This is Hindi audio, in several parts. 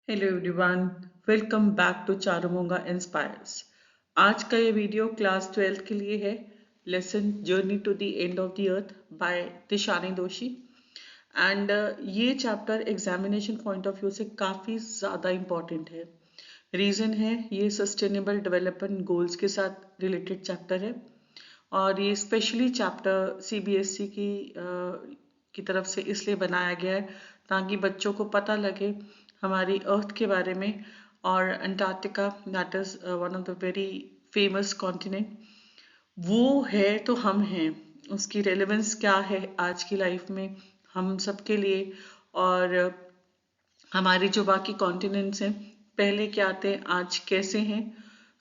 Hello everyone, welcome back to चारुमोंगा inspires. आज का ये वीडियो क्लास 12th के लिए है। Lesson journey to the end of the earth by Tishani Doshi. And ये chapter examination point of view से काफ़ी ज़्यादा इम्पॉर्टेंट है। रीज़न है ये सस्टेनेबल डेवलपमेंट गोल्स के साथ रिलेटेड चैप्टर है और ये स्पेशली चैप्टर सीबीएसई की तरफ से इसलिए बनाया गया है ताकि बच्चों को पता लगे हमारी अर्थ के बारे में। और Antarctica that is one of the very famous continent, वो है तो हम हैं, उसकी रेलेवेंस क्या है आज की लाइफ में हम सबके लिए। और हमारे जो बाकी कॉन्टिनेंट्स हैं पहले क्या थे आज कैसे हैं।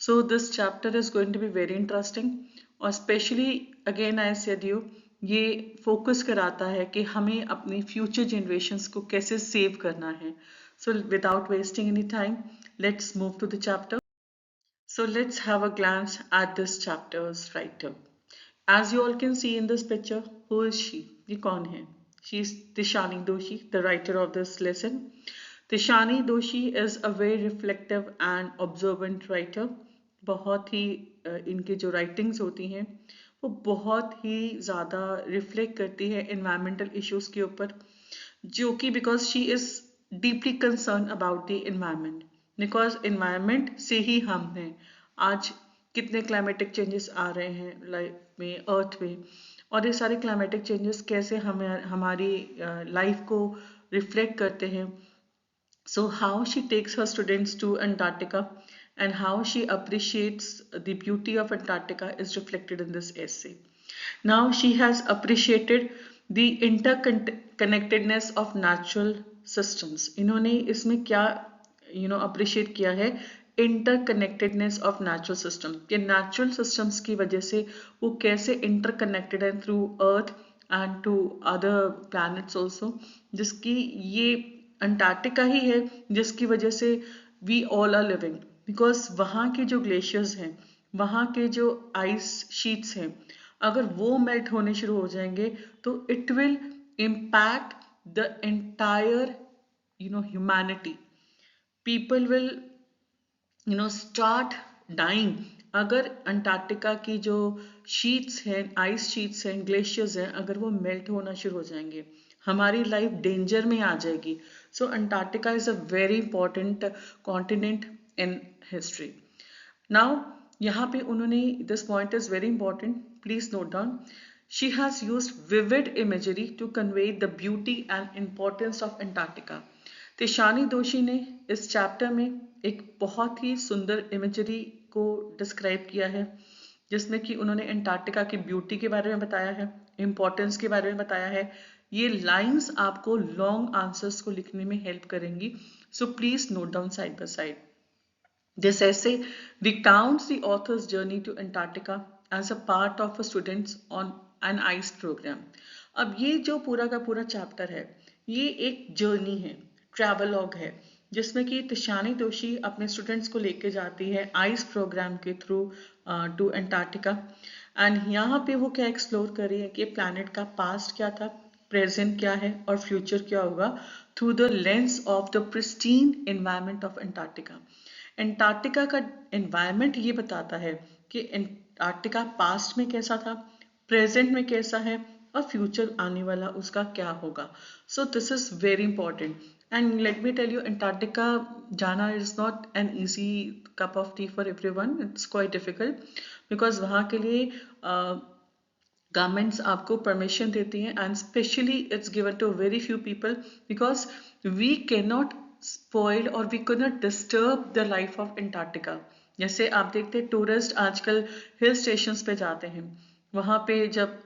So this chapter is going to be very interesting और specially again I said you ये फोकस कराता है कि हमें अपनी फ्यूचर जनरेशन्स को कैसे सेव करना है। So without wasting any time let's move to the chapter. So let's have a glance at this chapter's writer. As you all can see in this picture, who is she? ये कौन है? She is Tishani Doshi, the writer of this lesson. Tishani Doshi is a very reflective and observant writer. बहुत ही इनके जो राइटिंग्स होती हैं वो बहुत ही ज़्यादा रिफ्लेक्ट करती है इन्वायरमेंटल इश्यूज के ऊपर, जो कि because she is deeply concern about the environment. Because environment से ही हम हैं। आज कितने क्लाइमेटिक चेंजेस आ रहे हैं लाइफ में, अर्थ में, और ये सारे क्लाइमेटिक चेंजेस कैसे हमें हमारी लाइफ को रिफ्लेक्ट करते हैं। So how she takes her students to Antarctica and how she appreciates the beauty of Antarctica is reflected in this essay. Now she has appreciated the interconnectedness of natural systems. इन्होंने इसमें क्या appreciate किया है, interconnectedness of natural system, कि natural systems की वजह से वो कैसे interconnected हैं through earth and to other planets also, जिसकी ये अंटार्कटिका ही है जिसकी वजह से we all are living. Because वहाँ के जो ग्लेशियर्स हैं, वहाँ के जो आइस शीट्स हैं, अगर वो मेल्ट होने शुरू हो जाएंगे तो it will impact the entire humanity. People will start dying. अगर अंटार्कटिका की जो शीट्स हैं, आइस शीट्स हैं, ग्लेशियर्स हैं, अगर वो मेल्ट होना शुरू हो जाएंगे हमारी लाइफ डेंजर में आ जाएगी। So Antarctica is a very important continent in history. Now यहाँ पे उन्होंने this point is very important, please note down. She has used vivid imagery to convey the beauty and importance of Antarctica. Tishani Doshi ने इस चैप्टर में एक बहुत ही सुंदर इमेजरी को डिस्क्राइब किया है, जिसमें कि उन्होंने अंटार्कटिका की ब्यूटी के बारे में बताया है, इम्पोर्टेंस के बारे में बताया है। ये लाइंस आपको लॉन्ग आंसर्स को लिखने में हेल्प करेंगी, so please note down side by side. This essay recounts the author's journey to Antarctica as a part of a students on an ice program. अब ये जो पूरा का पूरा चैप्टर है ये एक जर्नी है, ट्रैवलॉग है, जिसमें कि तिशानी दोशी अपने स्टूडेंट्स को लेके जाती है आइस प्रोग्राम के थ्रू टू अंटार्कटिका। एंड यहाँ पे वो क्या एक्सप्लोर कर रही है कि प्लैनेट का पास्ट क्या था, प्रेजेंट क्या है और फ्यूचर क्या होगा, through the lens of the pristine environment of Antarctica. Antarctica का एनवायरनमेंट ये बताता है कि एंटार्कटिका पास्ट में कैसा था, प्रेजेंट में कैसा है और फ्यूचर आने वाला उसका क्या होगा। So this is very important and let me tell you, Antarctica जाना is not an easy cup of tea for everyone, it's quite difficult because वहाँ के लिए गवर्नमेंट्स आपको परमिशन देती हैं and specially it's given to very few people because we can not spoil और we could not disturb the life of Antarctica. जैसे आप देखते हैं टूरिस्ट आजकल हिल स्टेशंस पे जाते हैं, वहाँ पे जब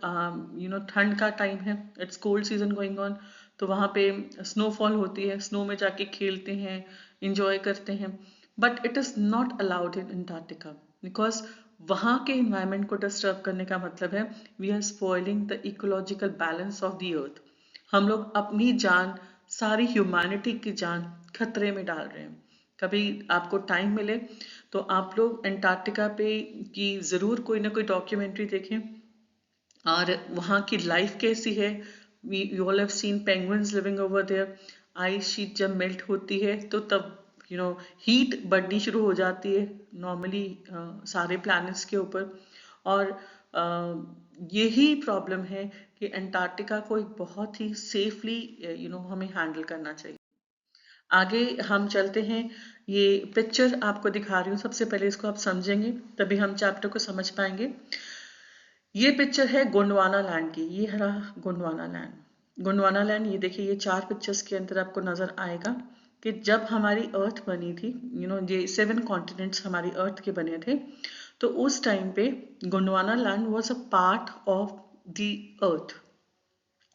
ठंड का टाइम है, it's cold season going on, तो वहाँ पे स्नोफॉल होती है, स्नो में जाके खेलते हैं, इंजॉय करते हैं, but it is not allowed in Antarctica because वहाँ के इन्वायरमेंट को डिस्टर्ब करने का मतलब है we are spoiling the ecological balance of the earth. हम लोग अपनी जान, सारी ह्यूमैनिटी की जान खतरे में डाल रहे हैं। कभी आपको टाइम मिले तो आप लोग अंटार्कटिका पे की ज़रूर कोई ना कोई डॉक्यूमेंट्री देखें और वहाँ की लाइफ कैसी है। You all have seen penguins living over there. Ice sheet जब मेल्ट होती है तो तब हीट बढ़नी शुरू हो जाती है नॉर्मली सारे प्लैनेट्स के ऊपर। और यही प्रॉब्लम है कि अंटार्कटिका को एक बहुत ही सेफली हमें हैंडल करना चाहिए। आगे हम चलते हैं। ये पिक्चर आपको दिखा रही हूँ, सबसे पहले इसको आप समझेंगे तभी हम चैप्टर को समझ पाएंगे। ये पिक्चर है गोंडवाना लैंड की। ये रहा गोंडवाना लैंड। गोंडवाना लैंड, ये देखिए, ये 4 पिक्चर्स के अंदर आपको नजर आएगा कि जब हमारी अर्थ बनी थी, ये 7 कॉन्टिनेंट्स हमारी अर्थ के बने थे, तो उस टाइम पे Gondwana land was a part of the अर्थ।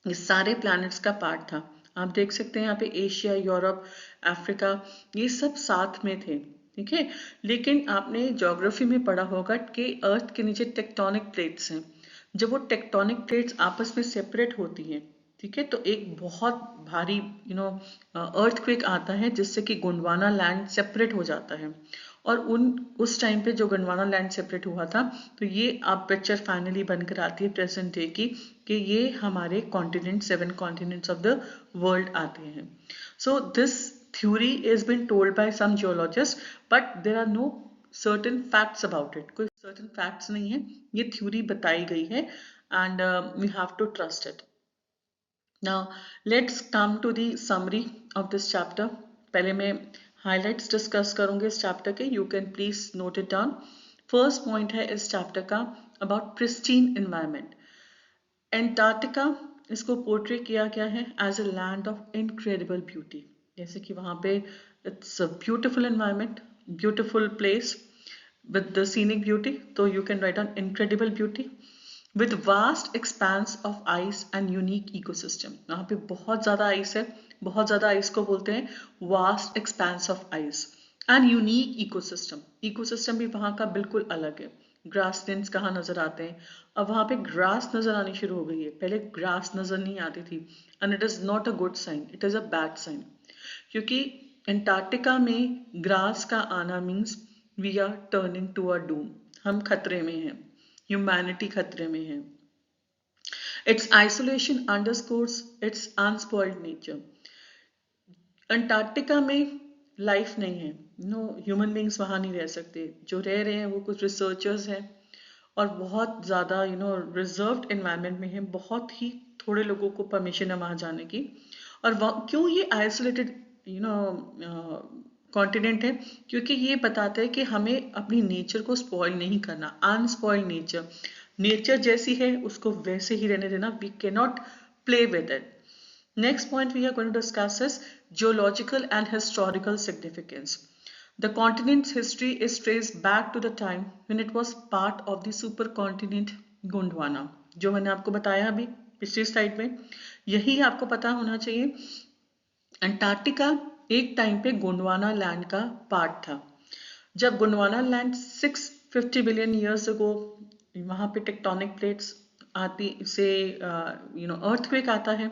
ये सारे प्लैनेट्स का पार्ट था। आप देख सकते हैं यहाँ पे एशिया, यूरोप, अफ्रीका, ये सब साथ में थे, ठीक है। लेकिन आपने ज्योग्राफी में पढ़ा होगा कि अर्थ के नीचे टेक्टोनिक प्लेट्स हैं। जब वो टेक्टोनिक प्लेट्स आपस में सेपरेट होती हैं, ठीक है, तो एक बहुत भारी अर्थक्वेक आता है जिससे कि गोंडवाना लैंड सेपरेट हो जाता है। और उस टाइम पे जो गोंडवाना लैंड सेपरेट हुआ था, तो ये अब पिक्चर फाइनली बनकर आती है प्रेजेंट डे की, कि ये हमारे continent 7 continents of the world आते हैं। So this theory is been told by some geologist, but there are no certain facts about it. कोई सर्टेन फैक्ट्स नहीं है, ये थ्योरी बताई गई है and we have to trust it. Now let's come to the summary of this chapter. पहले मैं highlights discuss करूंगी इस chapter के, you can please note it down. First point है इस chapter का about pristine environment. Antarctica, इसको पोर्ट्रे किया गया है as a land of incredible beauty. जैसे कि वहाँ पे it's a beautiful environment, beautiful place with the scenic beauty, तो you can write on incredible beauty. With vast expanse of ice and unique ecosystem. यहाँ पे बहुत ज्यादा आइस है, बहुत ज्यादा आइस को बोलते हैं vast expanse of ice and unique ecosystem. ecosystem भी वहाँ का बिल्कुल अलग है। ग्रासलैंड्स कहाँ नजर आते हैं, अब वहाँ पे ग्रास नजर आनी शुरू हो गई है, पहले ग्रास नजर नहीं आती थी, and it is not a good sign, it is a bad sign. क्योंकि अंटार्कटिका में ग्रास का आना means we are turning to a doom, हम खतरे में हैं, ह्यूमैनिटी खतरे में है। Its isolation underscores its unspoiled nature. Antarctica में लाइफ नहीं है, ह्यूमन बींग्स वहां नहीं रह सकते। जो रह रहे हैं वो कुछ रिसर्चर्स हैं और बहुत ज्यादा रिजर्व्ड एनवायरनमेंट में है, बहुत ही थोड़े लोगों को परमिशन है वहां जाने की। और क्यों ये आइसोलेटेड कॉन्टिनेंट है, क्योंकि ये बताता है कि हमें अपनी नेचर को स्पॉइल नहीं करना, अनस्पॉइल्ड नेचर, नेचर जैसी है उसको वैसे ही रहने देना, we can not play with it. Next point we are going to discuss is geological and historical significance. The continent's history is traced back to the time when it was part of the supercontinent Gondwana. जो मैंने आपको बताया अभी पिछली स्लाइड में, यही आपको पता होना चाहिए। अंटार्कटिका एक टाइम पे गोंडवाना लैंड का पार्ट था। जब Gondwana land 650 billion years ago, वहां पे टेक्टोनिक प्लेट्स आती से अर्थक्वेक आता है,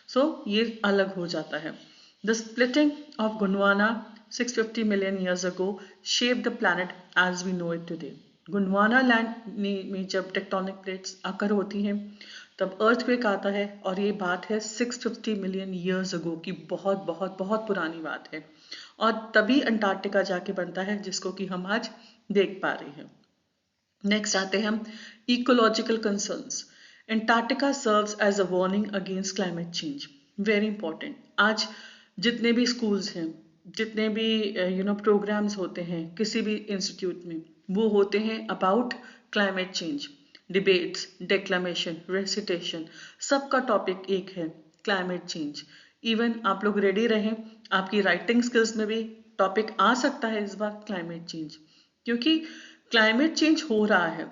सो ये अलग हो जाता है। The splitting of Gondwana 650 million years ago shaped the planet as we know it today. Gondwana land में जब टेक्टोनिक प्लेट्स आकर होती हैं तब अर्थक्वेक आता है, और ये बात है 650 मिलियन ईयर्स अगो की, बहुत बहुत बहुत पुरानी बात है। और तभी अंटार्कटिका जाके बनता है जिसको कि हम आज देख पा रहे हैं। नेक्स्ट आते हैं हम ecological concerns. Antarctica serves as a warning against climate change. Very important. आज जितने भी स्कूल्स हैं, जितने भी प्रोग्राम्स होते हैं किसी भी इंस्टीट्यूट में, वो होते हैं about climate change. Debates, declamation, recitation, सबका टॉपिक एक है, क्लाइमेट चेंज। इवन आप लोग रेडी रहें, आपकी राइटिंग स्किल्स में भी टॉपिक आ सकता है इस बार क्लाइमेट चेंज, क्योंकि क्लाइमेट चेंज हो रहा है।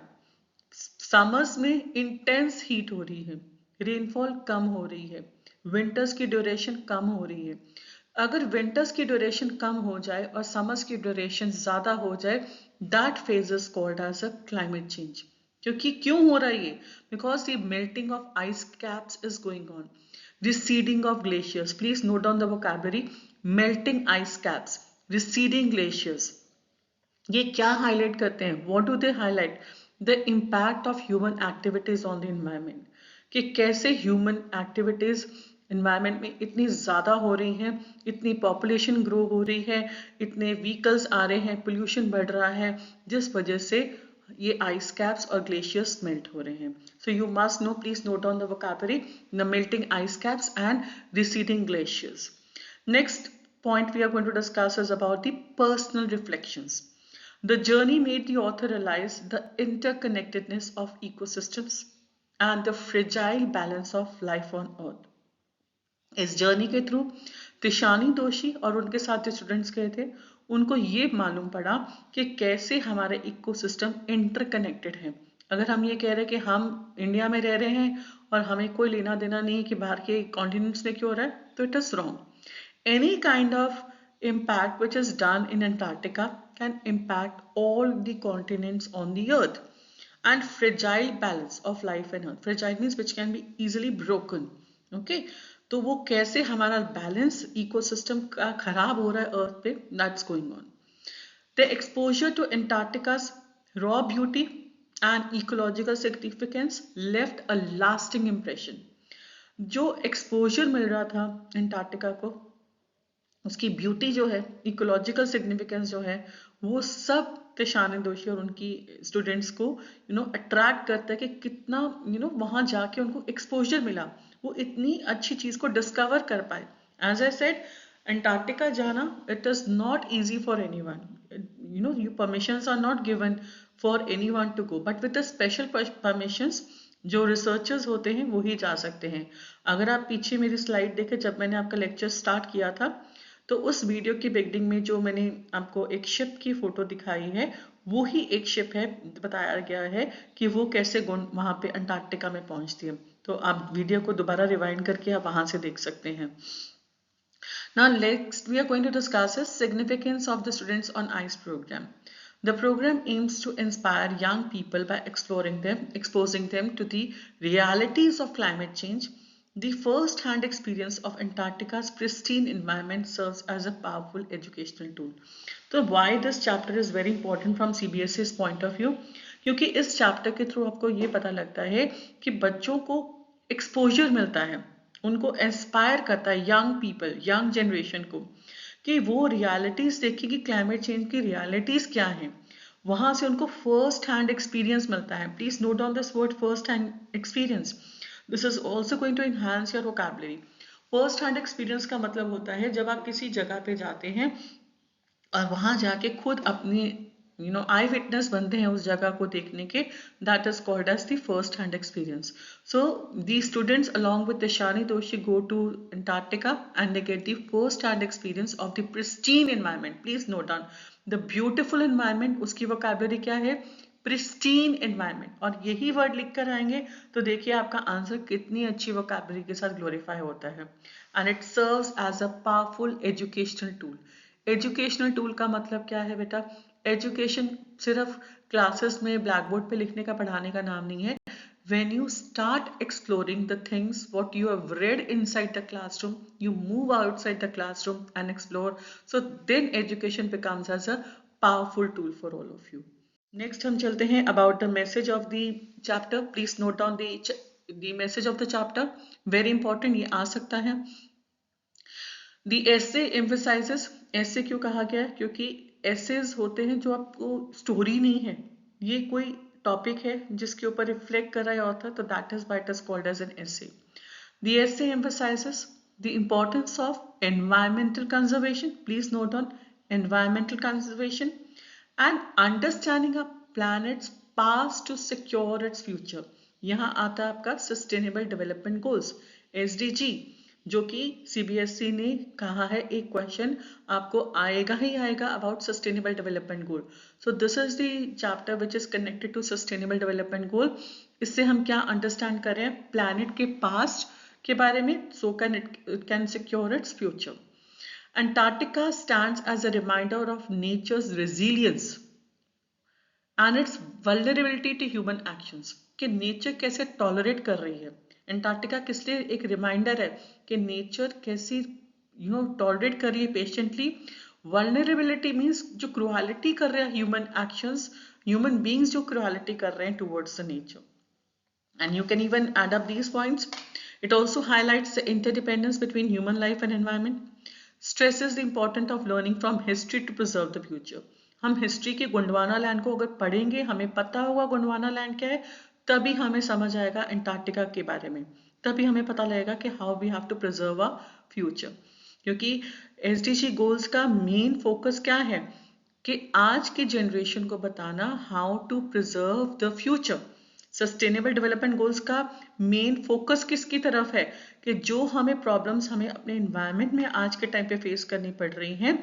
समर्स में इंटेंस हीट हो रही है, रेनफॉल कम हो रही है, विंटर्स की ड्यूरेशन कम हो रही है। अगर विंटर्स की ड्यूरेशन कम हो जाए और समर्स की ड्यूरेशन ज्यादा हो जाए, that phase is called as a climate change. क्योंकि क्यों हो रहा है ये? Because the melting of ice caps is going on, receding of glaciers. Please note down the vocabulary: melting ice caps, receding glaciers. ये क्या हाईलाइट करते हैं? What do they highlight? The impact of human activities on the environment, कि कैसे ह्यूमन एक्टिविटीज इन्वायरमेंट में इतनी ज़्यादा हो रही हैं, इतनी पॉपुलेशन ग्रो हो रही है, इतने व्हीकल्स आ रहे हैं, पोल्यूशन बढ़ रहा है, जिस वजह से ये आइस कैप्स और ग्लेशियर्स मेल्ट हो रहे हैं. So you must know, please note down the vocabulary, the melting ice caps and receding glaciers. Next point we are going to discuss is about the personal reflections. The journey made the author realize the interconnectedness of ecosystems and the fragile balance of life on earth. इस जर्नी के थ्रू तिशानी दोषी और उनके साथ जो स्टूडेंट्स गए थे, उनको ये मालूम पड़ा कि कैसे हमारे इकोसिस्टम इंटरकनेक्टेड हैं. अगर हम ये कह रहे हैं कि हम इंडिया में रह रहे हैं और हमें कोई लेना देना नहीं है कि बाहर के कॉन्टिनेंट्स में क्यों हो रहा है, तो it is wrong. Any kind of impact which is done in Antarctica can impact all the continents on the earth. And fragile balance of life and earth. Fragile means which can be easily broken. Okay? तो वो कैसे हमारा बैलेंस इकोसिस्टम का खराब हो रहा है अर्थ पे, that's going on. The exposure to Antarctica's raw beauty and ecological significance left a lasting impression. जो एक्सपोजर मिल रहा था एंटार्क्टिका को, उसकी ब्यूटी जो है, इकोलॉजिकल सिग्निफिकेंस जो है, वो सब तिशानी दोषी और उनकी स्टूडेंट्स को अट्रैक्ट करता है कि कितना वहां जाके उनको एक्सपोजर मिला, वो इतनी अच्छी चीज को डिस्कवर कर पाए. एज आई सेड, अंटार्कटिका जाना it is not easy for anyone. You permissions are not given for anyone to go, but with the special permissions जो रिसर्चर्स होते हैं वो ही जा सकते हैं. अगर आप पीछे मेरी स्लाइड देखें, जब मैंने आपका लेक्चर स्टार्ट किया था, तो उस वीडियो की बिगनिंग में जो मैंने आपको एक शिप की फोटो दिखाई है, वो ही एक शिप है, बताया गया है कि वो कैसे वहां पे अंटार्कटिका में पहुंचती है. तो आप वीडियो को दोबारा रिवाइंड करके आप वहां से देख सकते हैं. Now next we are going to discuss the significance of the Students on Ice program. The program aims to inspire young people by exposing them to the realities of climate change. The first-hand experience of Antarctica's pristine environment serves as a powerful educational tool. So why this chapter is very important from CBSE's point of view? क्योंकि इस चैप्टर के थ्रू आपको ये पता लगता है कि बच्चों को एक्सपोजर मिलता है, उनको इंस्पायर करता है यंग पीपल, यंग जनरेशन को, कि वो रियलिटीज देखिए कि क्लाइमेट चेंज की रियलिटीज क्या हैं. वहां से उनको फर्स्ट हैंड एक्सपीरियंस मिलता है. Please note down this word, first hand experience. This is also going to enhance your vocabulary. First hand experience का मतलब होता है जब आप किसी जगह पे जाते हैं और वहां जाके खुद अपनी आई विटनेस बनते हैं उस जगह को देखने के, that is called as the first hand experience. So the students along with Tishani Doshi go to Antarctica and they get the first hand experience of the pristine environment. Please note down the beautiful environment. उसकी vocabulary क्या है? Pristine environment. और यही वर्ड लिख कर आएंगे तो देखिए आपका आंसर कितनी अच्छी वोकैबुलरी के साथ ग्लोरीफाई होता है. And it serves as a powerful educational tool. Educational tool का मतलब क्या है बेटा? एजुकेशन सिर्फ क्लासेस में ब्लैक बोर्ड पे लिखने का, पढ़ाने का नाम नहीं है. When you start exploring the things what you have read inside the classroom, you move outside the classroom and explore. So then education becomes as a powerful tool for all of you. Next हम चलते हैं about the message of the chapter. Please note down the message of the chapter. Very important, ये आ सकता है. The essay emphasizes, essay क्यों कहा गया है? क्योंकि essays होते हैं जो आपको स्टोरी नहीं है, ये कोई टॉपिक है जिसके ऊपर रिफ्लेक्ट कर रहा है ऑथर, तो that is why it is called as an essay. The essay emphasizes the importance of environmental conservation. Please note on environmental conservation and understanding a planet's past to secure its future. यहाँ आता है आपका सस्टेनेबल डेवलपमेंट गोल्स, SDG, जो कि CBSE ने कहा है एक क्वेश्चन आपको आएगा ही आएगा about sustainable development goal. So this is the chapter which is connected to sustainable development goal. इससे हम क्या अंडरस्टैंड कर रहे हैं? प्लैनेट के पास्ट के बारे में, so can it can secure its future. Antarctica stands as a reminder of nature's resilience and its vulnerability to human actions. कि नेचर कैसे टॉलरेट कर रही है. एंटार्क्टिका किस लिए एक रिमाइंडर है कि नेचर कैसी टॉलरेट कर रही है पेशेंटली. वल्नरेबिलिटी मीन्स जो क्रुएलिटी कर रहे हैं ह्यूमन एक्शंस, ह्यूमन बींग्स जो क्रुएलिटी कर रहे हैं towards the nature. And you can even add up these points. It also highlights the interdependence between human life and environment, stresses the importance of learning from history to preserve the future. हम हिस्ट्री के गोंडवाना लैंड को अगर पढ़ेंगे, हमें पता होगा गोंडवाना लैंड क्या है, तभी हमें समझ आएगा अंटार्कटिका के बारे में, तभी हमें पता लगेगा कि how we have to preserve a future. क्योंकि एसडीजी गोल्स का मेन फोकस क्या है कि आज की जनरेशन को बताना how to preserve the future. Sustainable development goals का मेन फोकस किसकी तरफ है कि जो हमें प्रॉब्लम्स हमें अपने एनवायरनमेंट में आज के टाइम पे फेस करनी पड़ रही हैं,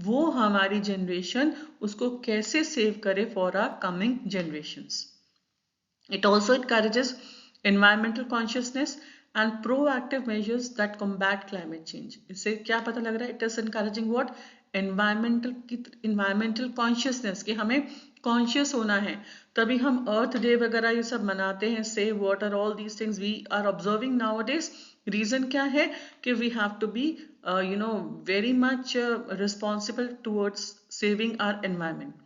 वो हमारी जनरेशन उसको कैसे सेव करे for our coming generations. It also encourages environmental consciousness and proactive measures that combat climate change. इससे क्या पता लग रहा है? It is encouraging what? Environmental consciousness, कि हमें conscious होना है, तभी हम अर्थ डे वगैरह ये सब मनाते हैं. Save water, all these things we are observing nowadays. Reason क्या है कि we have to be very much responsible towards saving our environment.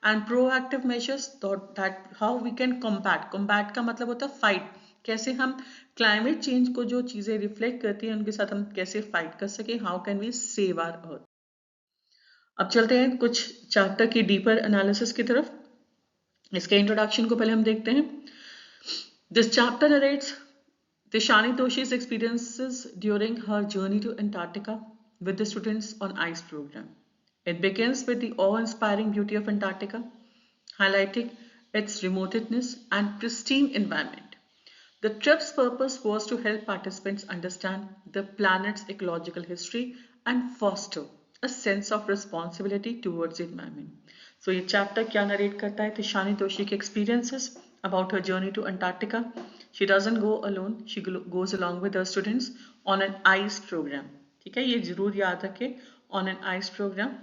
And proactive measures that how we can combat का मतलब होता है fight. कैसे हम climate change को जो चीजें reflect करती हैं उनके साथ हम कैसे fight कर सके, how can we save our earth. अब चलते हैं कुछ चैप्टर की डीपर एनालिसिस की तरफ. इसके इंट्रोडक्शन को पहले हम देखते हैं. This chapter narrates Tishani Doshi's experiences during her journey to Antarctica with the students on ICE program. It begins with the awe-inspiring beauty of Antarctica, highlighting its remoteness and pristine environment. The trip's purpose was to help participants understand the planet's ecological history and foster a sense of responsibility towards the environment. So ये chapter क्या narrate करता है? Tishani Doshi के experiences about her journey to Antarctica. She doesn't go alone. She goes along with her students on an ICE program. ठीक है, ये जरूर याद रखें, on an ICE program.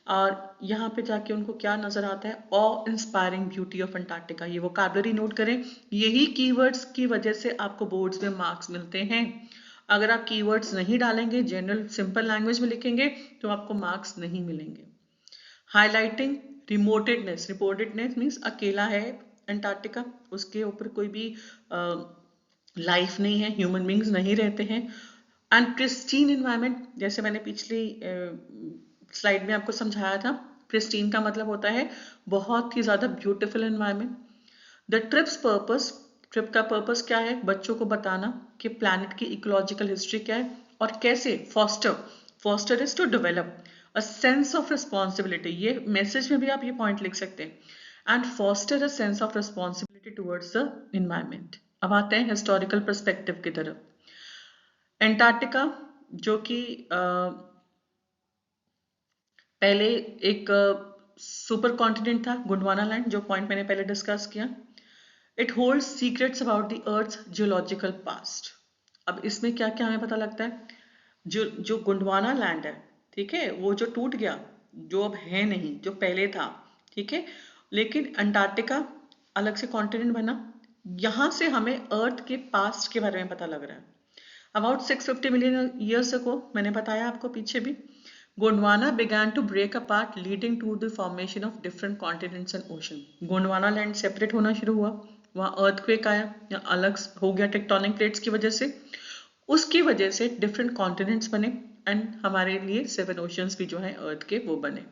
और यहाँ पे जाके उनको क्या नजर आता है? ऑ इंस्पायरिंग ब्यूटी ऑफ अंटार्कटिका. ये वोकैबुलरी नोट करें. यही कीवर्ड्स की वजह से आपको बोर्ड्स में मार्क्स मिलते हैं. अगर आप कीवर्ड्स नहीं डालेंगे, जनरल सिंपल लैंग्वेज में लिखेंगे, तो आपको मार्क्स नहीं मिलेंगे. हाईलाइटिंग रिमोटेडनेस. रिमोटेडनेस मीन्स अकेला है अंटार्कटिका, उसके ऊपर कोई भी लाइफ नहीं है, ह्यूमन बींग्स नहीं रहते हैं. एंड प्रिस्टीन एनवायरनमेंट, जैसे मैंने पिछली स्लाइड में आपको समझाया था, प्रिस्टीन का मतलब होता है बहुत ही ज्यादा beautiful environment. The trips purpose, trip का पर्पस क्या है? बच्चों को बताना कि प्लैनेट की इकोलॉजिकल हिस्ट्री क्या है और कैसे foster is to develop a sense of responsibility. ये मैसेज में भी आप ये पॉइंट लिख सकते हैं. And foster a sense of responsibility towards the environment. अब आते हैं हिस्टोरिकल पर्सपेक्टिव की तरफ. अंटार्कटिका जो कि पहले एक सुपर कॉन्टिनेंट था, गोंडवाना लैंड, जो पॉइंट मैंने पहले डिस्कस किया. It holds secrets about the earth's geological past. अब इसमें क्या क्या हमें पता लगता है? जो गोंडवाना लैंड है, ठीक है, वो जो टूट गया, जो अब है नहीं, जो पहले था, ठीक है, लेकिन अंटार्कटिका अलग से कॉन्टिनेंट बना. यहां से हमें अर्थ के पास्ट के बारे में पता लग रहा है. अबाउट 650 मिलियन ईयर्स अगो, मैंने बताया आपको पीछे भी, Gondwana began to break apart, leading to the formation of different continents and ocean. Gondwana land separate होना शुरू हुआ, वहाँ अर्थक्वेक आया या अलग हो गया टेक्टोनिक प्लेट्स की वजह से. उसकी वजह से डिफरेंट कॉन्टिनेंट्स बने एंड हमारे लिए 7 ओशंस भी जो है अर्थ के वो बने.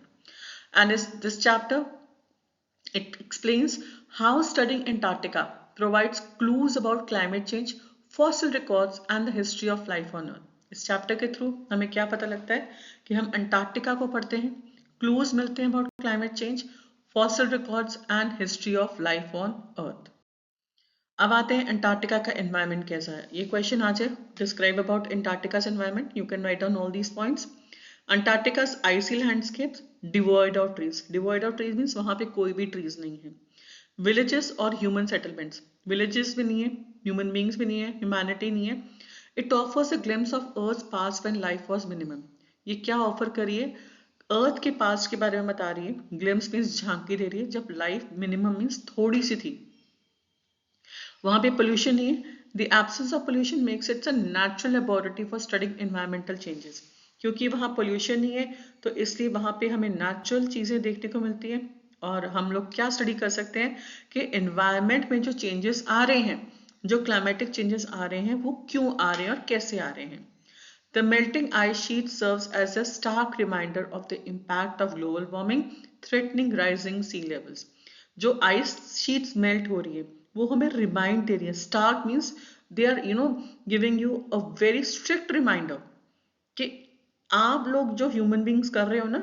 And this chapter it explains how studying Antarctica provides clues about climate change, fossil records and the history of life on earth. इस चैप्टर के थ्रू हमें क्या पता लगता है कि हम अंटार्कटिका को पढ़ते हैं, क्लूज मिलते हैं about climate change, fossil records and history of life on earth. अब आते हैं अंटार्कटिका का एनवायरनमेंट कैसा है. ये क्वेश्चन आ जाए, describe about Antarctica's environment. You can write down all these points. Antarctica's icy landscapes devoid of trees. devoid of trees means वहां पे कोई भी ट्रीज नहीं है. विलेजेस और ह्यूमन सेटलमेंट्स, विलेजेस भी नहीं है, ह्यूमन बींग्स भी नहीं है, ह्यूमैनिटी नहीं है. It offers a glimpse of Earth's past when life was minimum. ये क्या ऑफर करी है? अर्थ के पास्ट के बारे में बता रही है. ग्लिम्स मीन्स झांकी दे रही है, जब लाइफ मिनिमम मीन्स थोड़ी सी थी. वहां पे पोल्यूशन नहीं है. The absence of pollution makes it's a natural laboratory for studying environmental changes. क्योंकि वहां पोल्यूशन नहीं है तो इसलिए वहां पे हमें नेचुरल चीजें देखने को मिलती है और हम लोग क्या स्टडी कर सकते हैं कि एनवायरमेंट में जो चेंजेस आ रहे हैं, जो क्लाइमेटिक चेंजेस आ रहे हैं वो क्यों आ रहे हैं और कैसे आ रहे हैं। The melting ice sheet serves as a stark reminder of the impact of global warming threatening rising sea levels. जो ice sheets melt हो रही है वो हमें remind दे रही है. Stark means they are giving you a very strict reminder कि आप लोग जो ह्यूमन बींग्स कर रहे हो ना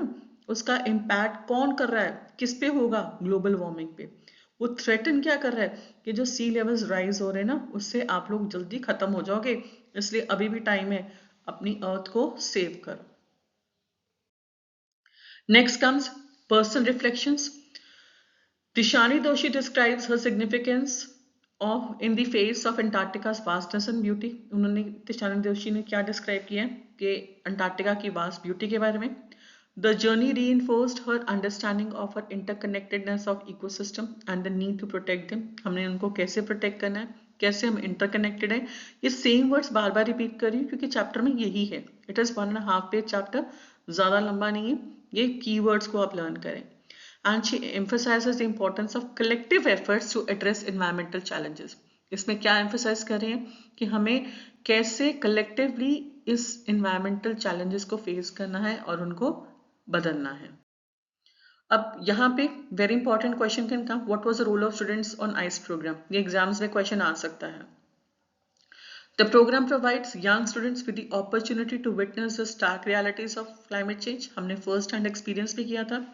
उसका इम्पैक्ट कौन कर रहा है, किस पे होगा, ग्लोबल वार्मिंग पे. वो थ्रेटन क्या कर रहा है कि जो सी लेवल्स राइज हो रहे हैं ना उससे आप लोग जल्दी खत्म हो जाओगे, इसलिए अभी भी टाइम है, अपनी अर्थ को सेव करो. Next comes personal reflections. Tishani Doshi describes her significance of in the face of Antarctica's vastness and beauty. उन्होंने तिशानी दोशी ने क्या डिस्क्राइब किया है कि अंटार्कटिका की वास्ट ब्यूटी के बारे में. The journey reinforced her understanding of her interconnectedness of ecosystem and the need to protect them. हमने उनको कैसे प्रोटेक्ट करना है, कैसे हम इंटरकनेक्टेड हैं. ये सेम वर्ड्स बार बार रिपीट कर रही हूँ क्योंकि चैप्टर में यही है. इट इज़ 1.5 पेज चैप्टर, ज़्यादा लंबा नहीं है. ये कीवर्ड्स को आप लर्न करें. And she emphasizes the importance of collective efforts to address environmental challenges. इसमें क्या emphasize कर रहे हैं कि हमें कैसे collectively इस environmental challenges को face करना है और उनको बदलना है. अब यहाँ पे very important question can come, what was the role of students on ICE program? ये exams में question आ सकता है. The program provides young students with the opportunity to witness the stark realities of climate change. हमने first hand experience भी किया था.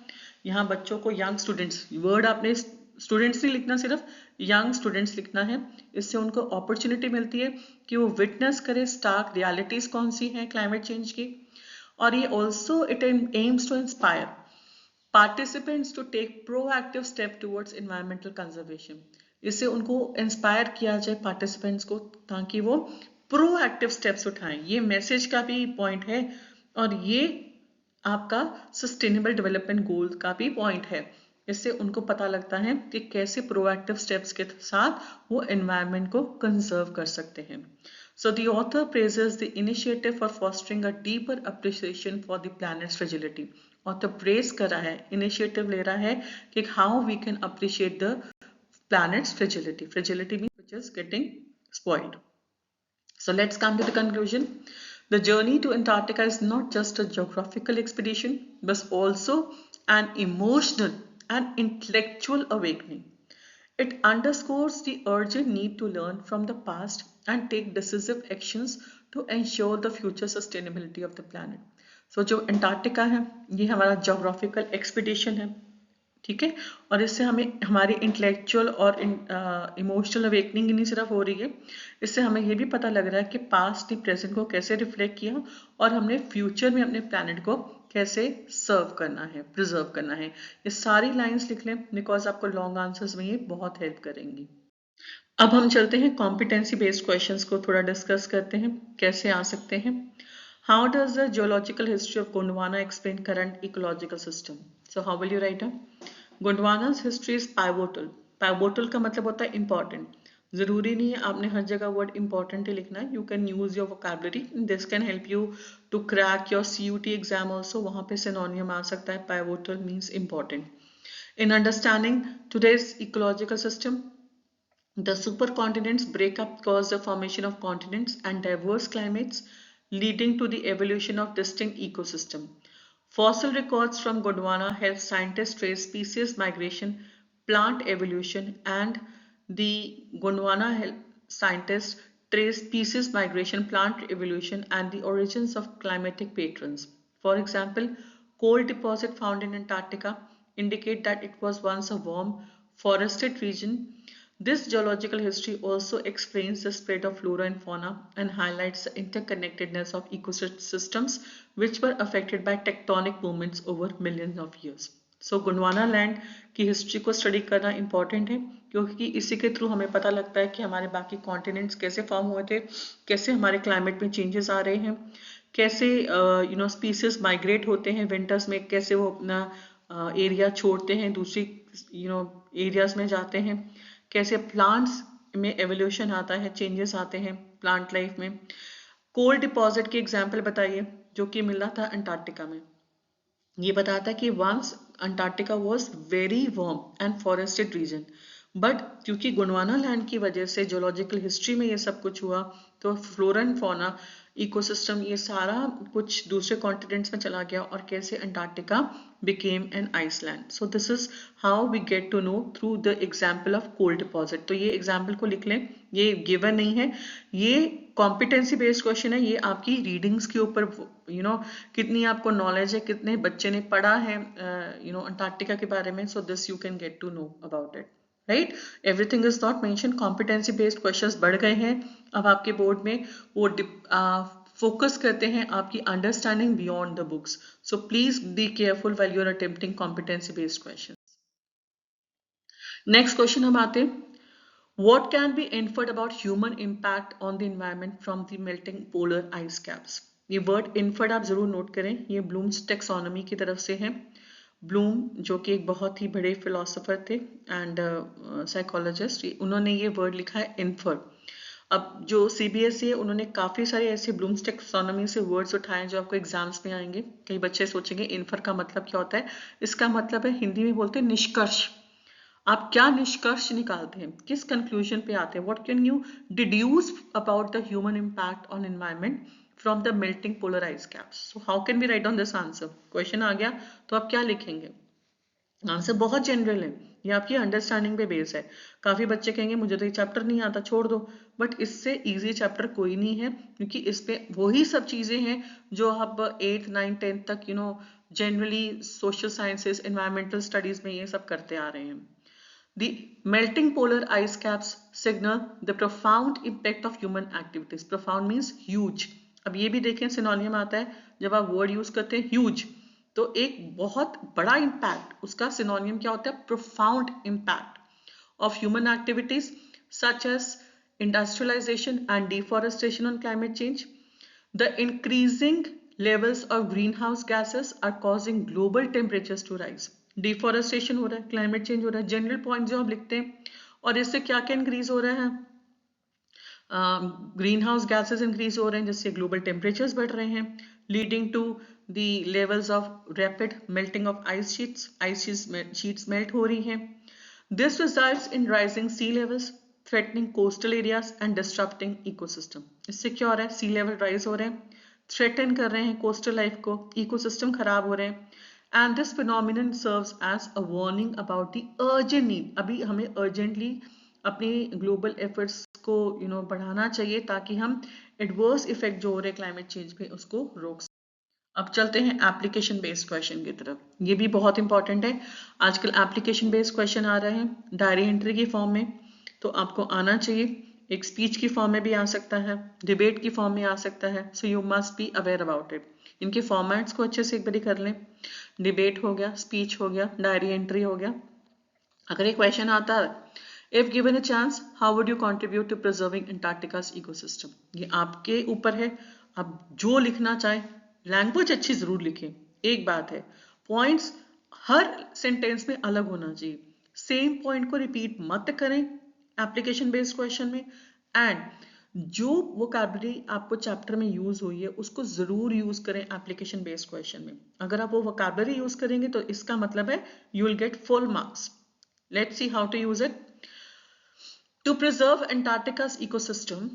यहाँ बच्चों को young students, word आपने students नहीं लिखना, सिर्फ young students लिखना है. इससे उनको opportunity मिलती है कि वो witness करें stark realities कौन सी हैं climate change की. और ये also it aims to inspire participants to take proactive step towards environmental conservation. इससे उनको इंस्पायर किया जाए पार्टिसिपेंट्स को ताकि वो प्रोएक्टिव स्टेप्स उठाएं. ये मैसेज का भी पॉइंट है और ये आपका सस्टेनेबल डेवलपमेंट गोल का भी पॉइंट है. इससे उनको पता लगता है कि कैसे प्रोएक्टिव स्टेप्स के साथ वो एनवायरनमेंट को कंजर्व कर सकते हैं. So the author praises the initiative for fostering a deeper appreciation for the planet's fragility. Author praise कर रहा है, initiative ले रहा है कि how we can appreciate the planet's fragility. Fragility means which is getting spoiled. So let's come to the conclusion. The journey to Antarctica is not just a geographical expedition, but also an emotional and intellectual awakening. It underscores the urgent need to learn from the past and take decisive actions to ensure the future sustainability of the planet. So जो अंटार्कटिका है ये हमारा geographical expedition है, ठीक है. और इससे हमें हमारी इंटेलेक्चुअल और इमोशनल अवेकनिंग ही नहीं सिर्फ हो रही है, इससे हमें ये भी पता लग रहा है कि पास्ट ने प्रेजेंट को कैसे रिफ्लेक्ट किया और हमने फ्यूचर में अपने प्लैनेट को कैसे सर्व करना है, प्रिजर्व करना है. ये सारी लाइंस लिख लें बिकॉज आपको लॉन्ग आंसर्स में ये बहुत हेल्प करेंगी. अब हम चलते हैं कॉम्पिटेंसी बेस्ड क्वेश्चंस को थोड़ा डिस्कस करते हैं कैसे आ सकते हैं. How does the geological history of Gondwana explain current ecological system. So how will you write a Gondwana's history is pivotal. Pivotal का मतलब होता है इंपॉर्टेंट. जरूरी नहीं है आपने हर जगह वर्ड इंपॉर्टेंट ही लिखना है. You can use your vocabulary, this can help you to crack your CUT exam also. वहां पे सिनोनियम आ सकता है. Pivotal means important. In understanding today's ecological system, the supercontinents break up cause the formation of continents and diverse climates leading to the evolution of distinct ecosystem. Fossil records from Gondwana help scientists trace species migration, plant evolution, and the Gondwana help scientists trace species migration, plant evolution, and the origins of climatic patterns. For example, coal deposit found in Antarctica indicate that it was once a warm, forested region. This geological history also explains the spread of flora and fauna and highlights the interconnectedness of ecosystems which were affected by tectonic movements over millions of years. So Gondwana land की हिस्ट्री को स्टडी करना इम्पॉर्टेंट है क्योंकि इसी के थ्रू हमें पता लगता है कि हमारे बाकी कॉन्टिनेंट्स कैसे फॉर्म हुए थे, कैसे हमारे क्लाइमेट में चेंजेस आ रहे हैं, कैसे स्पीसीज माइग्रेट होते हैं विंटर्स में, कैसे वो अपना एरिया छोड़ते हैं दूसरी एरियाज में जाते हैं, कैसे प्लांट्स में एवोल्यूशन आता है, चेंजेस आते हैं प्लांट लाइफ में. कोल डिपॉजिट की एग्जांपल बताइए जो कि मिला था अंटार्कटिका में. ये बताता है कि once Antarctica was very warm and forested region. But क्योंकि गोंडवाना लैंड की वजह से जियोलॉजिकल हिस्ट्री में ये सब कुछ हुआ, तो फ्लोरा एंड फौना, इकोसिस्टम, ये सारा कुछ दूसरे कॉन्टिनेंट्स में चला गया और कैसे Antarctica became an Iceland. So this is how we get to know through the example of coal deposit. तो ये एग्जाम्पल को लिख लें, ये गिवन नहीं है, ये कॉम्पिटेंसी बेस्ड क्वेश्चन है, ये आपकी रीडिंग्स के ऊपर कितनी आपको नॉलेज है, कितने बच्चे ने पढ़ा है अंटार्कटिका के बारे में. So this you can get to know about it, right. Everything is not mention. Competency based questions बढ़ गए हैं अब आपके बोर्ड में, वो फोकस करते हैं आपकी understanding beyond the books. So please be careful while you are attempting competency based question. Next question हम आते हैं. What can be inferred about human impact on the environment from the melting polar ice caps? ये वर्ड inferred आप जरूर नोट करें, ये ब्लूम्स टेक्सोनॉमी की तरफ से है. ब्लूम जो कि एक बहुत ही बड़े फिलोसोफर थे एंड साइकोलॉजिस्ट, उन्होंने ये वर्ड लिखा है infer. अब जो CBSE है उन्होंने काफी सारे ऐसे ब्लूम्स टेक्सोनॉमी से वर्ड्स उठाए जो आपको एग्जाम्स में आएंगे. कई बच्चे सोचेंगे इन्फर का मतलब क्या होता है. इसका मतलब है, हिंदी में बोलते हैं निष्कर्ष. आप क्या निष्कर्ष निकालते हैं, किस कंक्लूजन पे आते हैं. What can you deduce about the human impact on environment from the melting polar ice caps. So how can we write on this answer. Question आ गया तो आप क्या लिखेंगे. आंसर बहुत जनरल है, ये आपकी अंडरस्टैंडिंग पे बेस है. काफी बच्चे कहेंगे मुझे तो ये चैप्टर नहीं आता, छोड़ दो. बट इससे इजी चैप्टर कोई नहीं है, क्योंकि इस पे वही सब चीजें हैं जो आप 8th 9th 10th तक generally social sciences, environmental studies में ये सब करते आ रहे हैं. The melting polar ice caps signal the profound impact of human activities. Profound means huge. अब ये भी देखें सिनोनियम आता है, जब आप वर्ड यूज करते हैं huge, तो एक बहुत बड़ा इम्पैक्ट, उसका सिनोनियम क्या होता है, profound impact of human activities such as industrialization and deforestation on climate change. The increasing levels of greenhouse gases are causing global temperatures to rise. Deforestation हो रहा है, क्लाइमेट चेंज हो रहा है, जनरल पॉइंट जो आप लिखते हैं. और इससे क्या क्या इंक्रीज हो रहा है, ग्रीन हाउस गैसेज इंक्रीज हो रहे हैं, जिससे ग्लोबल टेम्परेचर्स बढ़ रहे हैं, leading to the levels of rapid melting of ice sheets melt हो रही हैं. This results in rising sea levels, threatening coastal areas and disturbing ecosystem. इससे क्या हो रहा है, सी लेवल राइज हो रहे हैं, थ्रेटन कर रहे हैं कोस्टल लाइफ को, इकोसिस्टम खराब हो रहे हैं. And this phenomenon serves as a warning about the urgent need. अभी हमें urgently अपनी global efforts को बढ़ाना चाहिए, ताकि हम adverse effect जो हो रहे क्लाइमेट चेंज पे उसको रोक सकें. अब चलते हैं एप्लीकेशन बेस्ड क्वेश्चन की तरफ. ये भी बहुत इंपॉर्टेंट है. आजकल एप्लीकेशन बेस्ड क्वेश्चन आ रहे हैं डायरी एंट्री की फॉर्म में, तो आपको आना चाहिए. एक स्पीच की फॉर्म में भी आ सकता है, डिबेट की फॉर्म में आ सकता है. So you must be aware about it. इनके फॉर्मेट्स को अच्छे से एक बार कर लें. डिबेट हो गया, स्पीच हो गया, डायरी एंट्री हो गया. अगर एक क्वेश्चन आता है, if given a chance how would you contribute to preserving Antarctica's ecosystem, ये आपके ऊपर है, आप जो लिखना चाहें. लैंग्वेज अच्छी जरूर लिखें. एक बात है, पॉइंट्स हर सेंटेंस में अलग होना चाहिए. सेम पॉइंट को रिपीट मत करें एप्लीकेशन बेस्ड क्वेश्चन में. एंड जो वोकैबुलरी आपको चैप्टर में यूज हुई है उसको जरूर यूज करें एप्लीकेशन बेस्ड क्वेश्चन में. अगर आप वो वोकैबुलरी यूज करेंगे तो इसका मतलब है you will get full marks. Let's see how to use it. To preserve Antarctica's ecosystem,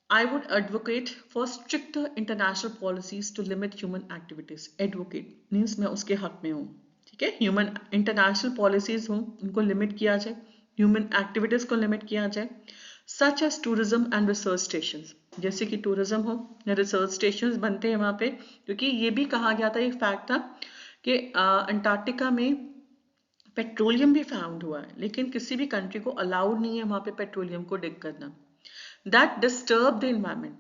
I would advocate for stricter international policies to limit human activities. Advocate means मैं उसके हक में हूँ, ठीक है. ह्यूमन इंटरनेशनल पॉलिसीज हों, उनको लिमिट किया जाए, ह्यूमन एक्टिविटीज को लिमिट किया जाए. Such as tourism and research station, जैसे कि टूरिज्म हो या रिसर्च स्टेशन बनते हैं वहाँ पे. क्योंकि ये भी कहा गया था, एक फैक्ट था कि अंटार्कटिका में पेट्रोलियम भी फाउंड हुआ है, लेकिन किसी भी कंट्री को अलाउड नहीं है वहाँ पे पेट्रोलियम को डिग करना. That disturb the environment.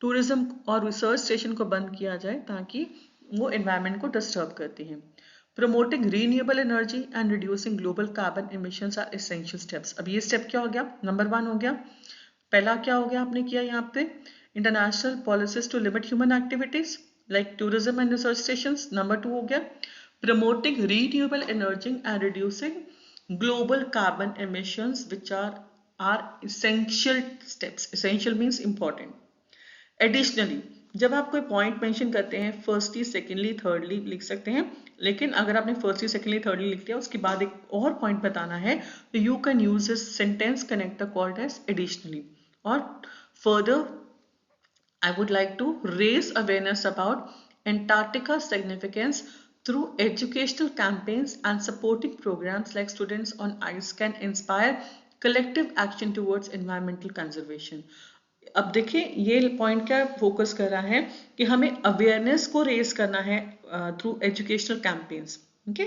Tourism और रिसर्च स्टेशन को बंद किया जाए ताकि वो एनवायरमेंट को डिस्टर्ब करती हैं. Promoting renewable energy and reducing global carbon emissions are essential steps. अब ये स्टेप क्या हो गया, नंबर 1 हो गया. पहला क्या हो गया आपने किया यहाँ पे, international policies to limit human activities like tourism and research stations. Number 2 हो गया promoting renewable energy and reducing global carbon emissions, which are essential steps. Essential means important. Additionally, जब आप कोई पॉइंट मेंशन करते हैं फर्स्टली सेकेंडली थर्डली लिख सकते हैं, लेकिन अगर आपने फर्स्टली सेकेंडली थर्डली लिख दिया उसके बाद एक और पॉइंट बताना है तो you can use this sentence connector called as additionally. और further I would like to raise awareness about Antarctica's significance through educational campaigns and supporting programs like Students on Ice can inspire collective action towards environmental conservation. अब देखिए ये पॉइंट क्या फोकस कर रहा है कि हमें अवेयरनेस को रेज करना है through educational campaigns. Okay,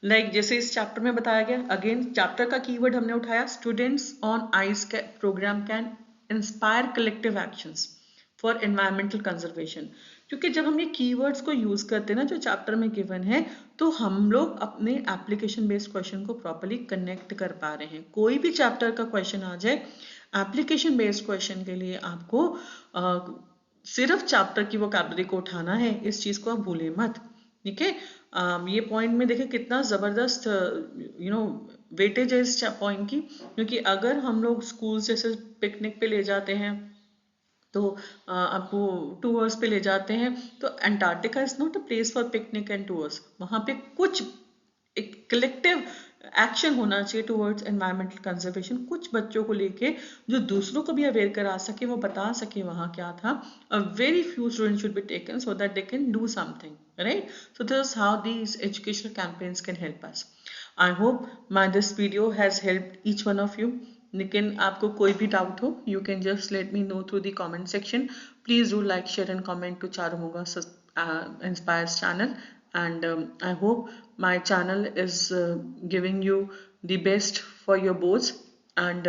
like जैसे इस चैप्टर में बताया गया, अगेन चैप्टर का कीवर्ड हमने उठाया, students on ice program can inspire collective actions for environmental conservation. क्योंकि जब हम ये कीवर्ड्स को यूज करते हैं ना जो चैप्टर में गिवन है, तो हम लोग अपने एप्लीकेशन बेस्ड क्वेश्चन को प्रॉपर्ली कनेक्ट कर पा रहे हैं। कोई भी चैप्टर का क्वेश्चन आ जाए, एप्लीकेशन बेस्ड क्वेश्चन के लिए आपको सिर्फ चैप्टर की वोकैबुलरी को उठाना है, इस चीज को आप भूलें मत। ठीक है, ये पॉइंट में देखिए कितना जबरदस्त वेटेज है इस पॉइंट की, क्योंकि अगर हम लोग स्कूल जैसे पिकनिक पे ले जाते हैं तो आपको टूर्स पे ले जाते हैं, तो Antarctica is not a place for picnic and tours. वहां पे कुछ एक कलेक्टिव एक्शन होना चाहिए टुवर्ड्स एनवायरमेंटल कंजर्वेशन, कुछ बच्चों को लेके जो दूसरों को भी अवेयर करा सके, वो बता सके वहाँ क्या था। A very few students should be taken so that they can do something, right? So this is how these educational campaigns can help us. I hope my this video has helped each one of you. लेकिन आपको कोई भी डाउट हो, you can just let me know through the comment section. Please do like, share and comment to चारुमोगा Inspires channel, and I hope my channel is giving you the best for your boards, and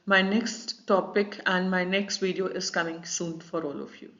my next topic and my next video is coming soon for all of you.